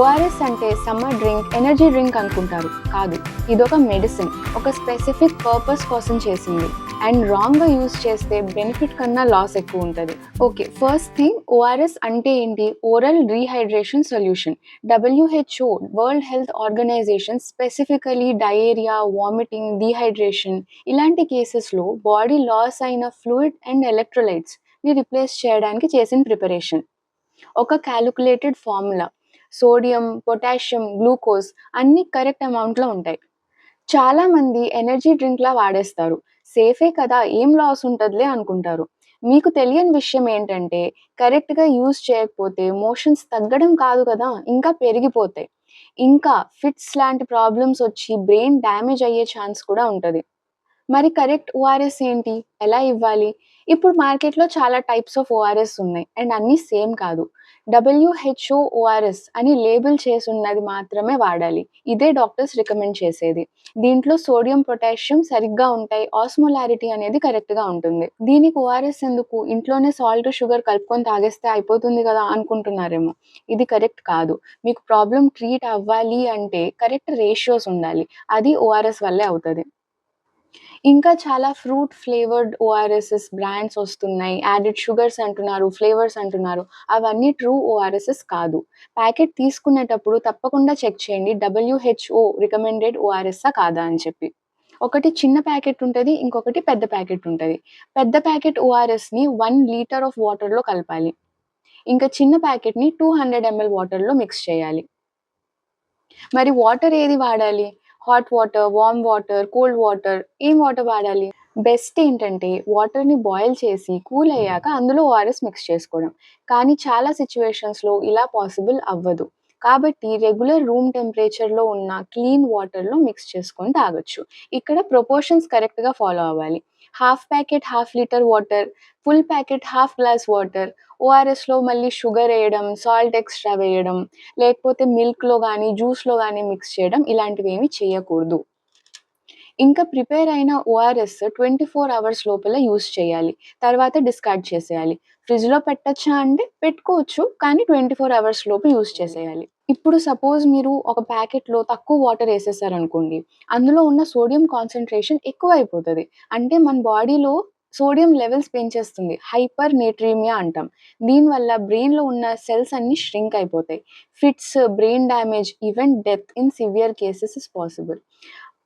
ORS అంటే summer drink, energy drink అనుకుంటారు. కాదు, ఇదొక మెడిసిన్. ఒక స్పెసిఫిక్ పర్పస్ కోసం చేసింది. అండ్ రాంగ్గా యూజ్ చేస్తే బెనిఫిట్ కన్నా లాస్ ఎక్కువ ఉంటుంది. ఓకే, ఫస్ట్ థింగ్, ఓఆర్ఎస్ అంటే ఏంటి? Oral rehydration solution. WHO, world health organization, specifically diarrhoea, vomiting, dehydration ఇలాంటి కేసెస్లో బాడీ లాస్ అయిన ఫ్లూయిడ్ అండ్ ఎలక్ట్రోలైట్స్ని రిప్లేస్ చేయడానికి చేసిన ప్రిపరేషన్. ఒక calculated formula. Sodium, potassium, glucose అన్నీ కరెక్ట్ అమౌంట్లో ఉంటాయి. చాలామంది ఎనర్జీ డ్రింక్లా వాడేస్తారు. సేఫే కదా, ఏం లాస్ ఉంటుందిలే అనుకుంటారు. మీకు తెలియని విషయం ఏంటంటే, కరెక్ట్గా యూజ్ చేయకపోతే మోషన్స్ తగ్గడం కాదు కదా, ఇంకా పెరిగిపోతాయి. ఇంకా ఫిట్స్ లాంటి ప్రాబ్లమ్స్ వచ్చి బ్రెయిన్ డ్యామేజ్ అయ్యే ఛాన్స్ కూడా ఉంటుంది. మరి కరెక్ట్ ఓఆర్ఎస్ ఏంటి? ఎలా ఇవ్వాలి? ఇప్పుడు మార్కెట్‌లో చాలా టైప్స్ ఆఫ్ ఓఆర్ఎస్ ఉన్నాయి. అండ్ అన్నీ సేమ్ కాదు. డబ్ల్యూహెచ్ఓ ఓఆర్ఎస్ అని లేబుల్ చేసున్నది మాత్రమే వాడాలి. ఇదే డాక్టర్స్ రికమెండ్ చేసేది. దీంట్లో సోడియం, పొటాషియం సరిగ్గా ఉంటాయి. ఆస్మోలారిటీ అనేది కరెక్ట్‌గా ఉంటుంది. దీనికి ఓఆర్ఎస్ ఎందుకు? ఇంట్లోనే సాల్ట్, షుగర్ కలుపుకొని తాగేస్తే అయిపోతుంది కదా అనుకుంటున్నారేమో. ఇది కరెక్ట్ కాదు. మీకు ప్రాబ్లమ్ ట్రీట్ అవ్వాలి అంటే కరెక్ట్ రేషియోస్ ఉండాలి. అది ఓఆర్ఎస్ వల్లే అవుతది. ఇంకా చాలా ఫ్రూట్ ఫ్లేవర్డ్ ఓఆర్ఎస్ఎస్ బ్రాండ్స్ వస్తున్నాయి. యాడెడ్ షుగర్స్ అంటున్నారు, ఫ్లేవర్స్ అంటున్నారు. అవన్నీ ట్రూ ఓఆర్ఎస్ఎస్ కాదు. ప్యాకెట్ తీసుకునేటప్పుడు తప్పకుండా చెక్ చేయండి, డబ్ల్యూహెచ్ఓ రికమెండెడ్ ఓఆర్ఎస్సా కాదా అని చెప్పి. ఒకటి చిన్న ప్యాకెట్ ఉంటది, ఇంకొకటి పెద్ద ప్యాకెట్ ఉంటది. పెద్ద ప్యాకెట్ ఓఆర్ఎస్‌ని 1 లీటర్ ఆఫ్ వాటర్‌లో కలపాలి. ఇంకా చిన్న ప్యాకెట్‌ని 200 ఎంఎల్ వాటర్‌లో మిక్స్ చేయాలి. మరి వాటర్ ఏది వాడాలి? Hot water, warm water, cold water, ఏం వాటర్ వాడాలి? బెస్ట్ ఏంటంటే వాటర్‌ని బాయిల్ చేసి కూల్ అయ్యాక అందులో ఓఆర్ఎస్ మిక్స్ చేసుకోవడం. కానీ చాలా సిట్యుయేషన్స్‌లో ఇలా పాసిబుల్ అవ్వదు. కాబట్టి రెగ్యులర్ రూమ్ టెంపరేచర్‌లో ఉన్న క్లీన్ వాటర్‌లో మిక్స్ చేసుకొని తాగొచ్చు. ఇక్కడ ప్రపోర్షన్స్ కరెక్ట్‌గా ఫాలో అవ్వాలి. Half packet half litre water, full packet half glass water. ఓఆర్ఎస్‌లో మళ్ళీ షుగర్ ఎయడం, సాల్ట్ ఎక్స్‌ట్రా వేయడం, లేకపోతే మిల్క్‌లో గానీ, జ్యూస్‌లో గానీ మిక్స్ చేయడం ఇలాంటివేమీ చేయకూడదు. ఇంకా ప్రిపేర్ అయిన ఓఆర్ఎస్ 24 అవర్స్ లోపల యూజ్ చేయాలి. తర్వాత డిస్కార్డ్ చేసేయాలి. ఫ్రిడ్జ్‌లో పెట్టొచ్చా అంటే పెట్టుకోవచ్చు. కానీ 24 అవర్స్ లోపు యూజ్ చేసేయాలి. ఇప్పుడు సపోజ్ మీరు ఒక ప్యాకెట్‌లో తక్కువ వాటర్ ఏసేసారనుకోండి. అందులో ఉన్న సోడియం కాన్సంట్రేషన్ ఎక్కువైపోతది. అంటే మన బాడీలో సోడియం లెవెల్స్ పెంచేస్తుంది. హైపర్ నేట్రీమియా అంటాం. దీనివల్ల బ్రెయిన్‌లో ఉన్న సెల్స్ అన్నీ ష్రింక్ అయిపోతాయి. Fits, brain damage, even death in severe cases is possible.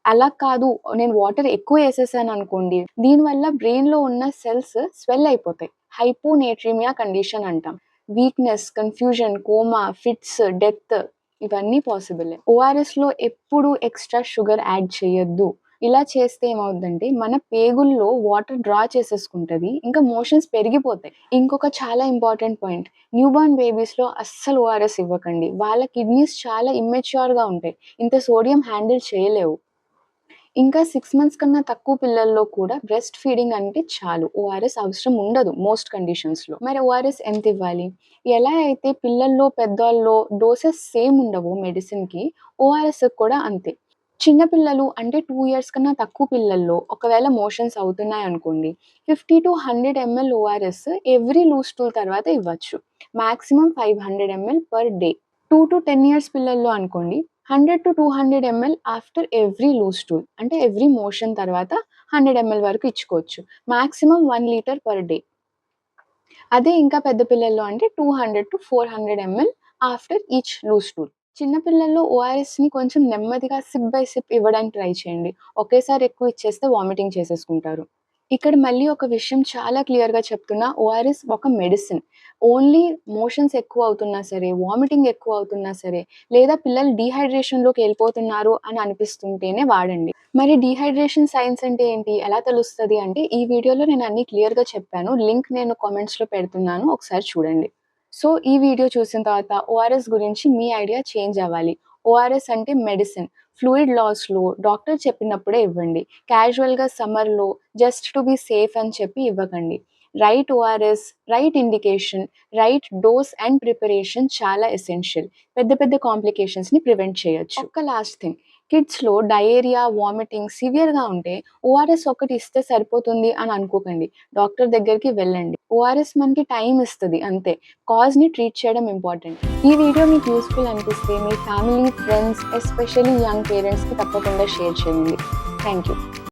అలా కాదు, నేను వాటర్ ఎక్కువ ఏసేసాననుకోండి, దీనివల్ల బ్రెయిన్‌లో ఉన్న సెల్స్ స్వెల్ అయిపోతాయి. హైపోనేట్రీమియా కండిషన్ అంటాం. Weakness, confusion, coma, fits, death ఇవన్నీ పాసిబులే. ఓఆర్ఎస్‌లో ఎప్పుడు ఎక్స్‌ట్రా షుగర్ యాడ్ చేయొద్దు. ఇలా చేస్తే ఏమవుద్దంటే మన పేగుల్లో వాటర్ డ్రా చేసేసుకుంటది. ఇంకా మోషన్స్ పెరిగిపోతాయి. ఇంకొక చాలా ఇంపార్టెంట్ పాయింట్, న్యూబార్న్ బేబీస్‌లో అస్సలు ఓఆర్ఎస్ ఇవ్వకండి. వాళ్ళ కిడ్నీస్ చాలా ఇమ్మెచ్యూర్‌గా ఉంటాయి. ఇంత సోడియం హ్యాండిల్ చేయలేవు. ఇంకా 6 మంత్స్ కన్నా తక్కువ పిల్లల్లో కూడా బ్రెస్ట్ ఫీడింగ్ అంటే చాలు. ఓఆర్ఎస్ అవసరం ఉండదు మోస్ట్ కండిషన్స్‌లో. మరి ఓఆర్ఎస్ ఎంత ఇవ్వాలి? ఎలా అయితే పిల్లల్లో, పెద్దోల్లో డోసెస్ సేమ్ ఉండవో మెడిసిన్‌కి, ఓఆర్ఎస్‌కి కూడా అంతే. చిన్న పిల్లలు అంటే 2 ఇయర్స్ కన్నా తక్కువ పిల్లల్లో ఒకవేళ మోషన్స్ అవుతున్నాయనుకోండి, 50-100 ml ORS every loose stool తర్వాత ఇవ్వచ్చు. Maximum 500 ml per day. 2-10 years పిల్లల్లో అనుకోండి, 100-200 ml after every loose stool. అంటే ఎవ్రీ మోషన్ తర్వాత 100 ఎంఎల్ వరకు ఇచ్చుకోవచ్చు. Maximum 1 litre per day. అదే ఇంకా పెద్ద పిల్లల్లో అంటే 200-400 ml after each loose stool. చిన్న పిల్లల్లో ఓఆర్ఎస్‌ని కొంచెం నెమ్మదిగా సిప్ బై సిప్ ఇవ్వడానికి ట్రై చేయండి. ఒకేసారి ఎక్కువ ఇచ్చేస్తే వామిటింగ్ చేసేసుకుంటారు. ఇక్కడ మళ్ళీ ఒక విషయం చాలా క్లియర్‌గా చెప్తున్నా, ఓఆర్ఎస్ ఒక మెడిసిన్. ఓన్లీ మోషన్స్ ఎక్కువ అవుతున్నా సరే, వామిటింగ్ ఎక్కువ అవుతున్నా సరే, లేదా పిల్లలు డీహైడ్రేషన్‌లోకి ఎళ్ళిపోతున్నారు అని అనిపిస్తుంటేనే వాడండి. మరి డీహైడ్రేషన్ సైన్స్ అంటే ఏంటి? ఎలా తెలుస్తది అంటే, ఈ వీడియోలో నేను అన్నీ క్లియర్‌గా చెప్పాను. లింక్ నేను కామెంట్స్‌లో పెడుతున్నాను. ఒకసారి చూడండి. సో, ఈ వీడియో చూసిన తర్వాత ఓఆర్ఎస్ గురించి మీ ఐడియా చేంజ్ అవ్వాలి. ఓఆర్ఎస్ అంటే మెడిసిన్. ఫ్లూయిడ్ లాస్‌లో డాక్టర్ చెప్పినప్పుడే ఇవ్వండి. క్యాజువల్‌గా సమ్మర్‌లో జస్ట్ టు బీ సేఫ్ అని చెప్పి ఇవ్వకండి. Right ORS, right indication, right dose and preparation చాలా ఎసెన్షియల్. పెద్ద పెద్ద కాంప్లికేషన్స్‌ని ప్రివెంట్ చేయొచ్చు. ఒక్క లాస్ట్ థింగ్, కిడ్స్‌లో డయేరియా, వామిటింగ్ సివియర్‌గా ఉంటే ఓఆర్ఎస్ ఒకటి ఇస్తే సరిపోతుంది అని అనుకోకండి. డాక్టర్ దగ్గరికి వెళ్ళండి. ఓఆర్ఎస్ మనకి టైమ్ ఇస్తది అంతే. కాజ్‌ని ట్రీట్ చేయడం ఇంపార్టెంట్. ఈ వీడియో మీకు యూజ్‌ఫుల్ అనిపిస్తే మీ ఫ్యామిలీ, ఫ్రెండ్స్ ఎస్పెషల్లీ యంగ్ పేరెంట్స్‌కి తప్పకుండా షేర్ చేయండి. Thank you.